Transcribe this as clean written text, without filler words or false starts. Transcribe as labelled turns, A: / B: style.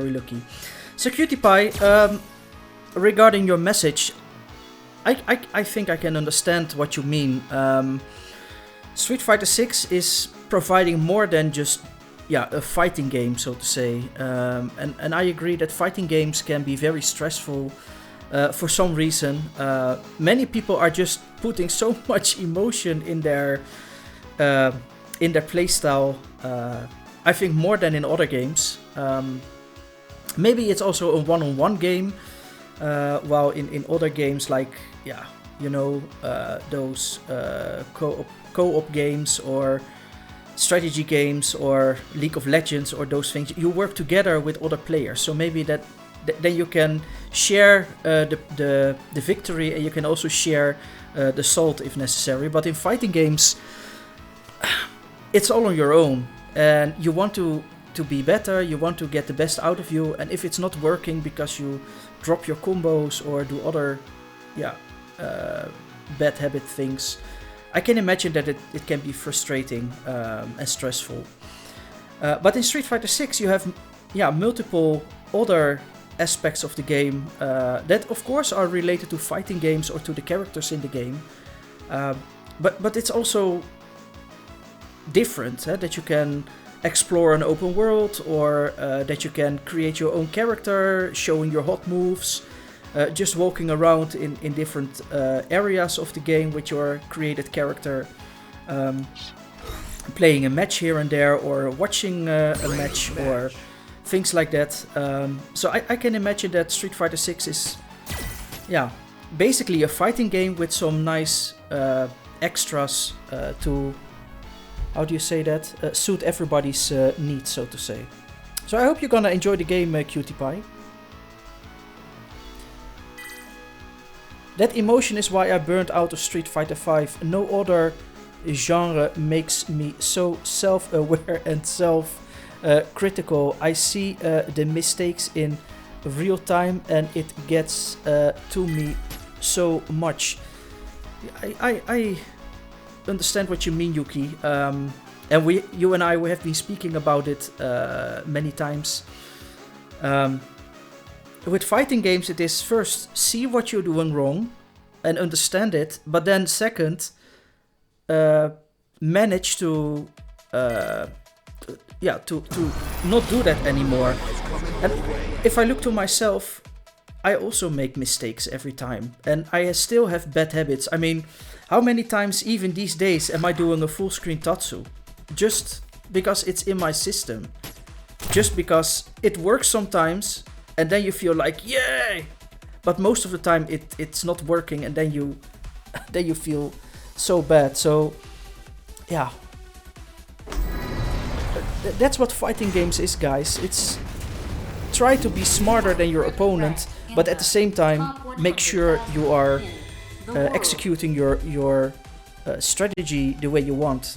A: very lucky. So Cutie Pie, regarding your message, I think I can understand what you mean. Street Fighter 6 is providing more than just a fighting game, so to say. And I agree that fighting games can be very stressful for some reason. Many people are just putting so much emotion in their playstyle. I think more than in other games. Maybe it's also a one-on-one game, while in other games like those co-op games or strategy games or League of Legends or those things, you work together with other players. So maybe then you can share the victory, and you can also share the salt if necessary. But in fighting games, it's all on your own, and you want to be better, you want to get the best out of you, and if it's not working because you drop your combos or do other bad habit things, I can imagine that it can be frustrating and stressful. But in Street Fighter 6 you have multiple other aspects of the game that of course are related to fighting games or to the characters in the game, but it's also different, that you can explore an open world, or that you can create your own character, showing your hot moves, just walking around in different areas of the game with your created character, playing a match here and there, or watching a match, or things like that. So I can imagine that Street Fighter 6 is basically a fighting game with some nice extras to, how do you say that, suit everybody's needs, so to say. So I hope you're gonna enjoy the game, Cutie Pie. That emotion is why I burned out of Street Fighter 5. No other genre makes me so self-aware and self-critical. I see the mistakes in real time, and it gets to me so much. I understand what you mean, Yuki. And you and I, we have been speaking about it many times. With fighting games, it is first see what you're doing wrong and understand it, but then second, manage to not do that anymore. And if I look to myself, I also make mistakes every time, and I still have bad habits. I mean, how many times even these days am I doing a full screen Tatsu? Just because it's in my system. Just because it works sometimes, and then you feel like, yay! But most of the time it's not working, and then you feel so bad. So, yeah. That's what fighting games is, guys. It's try to be smarter than your opponent, but at the same time, make sure you are executing your strategy the way you want.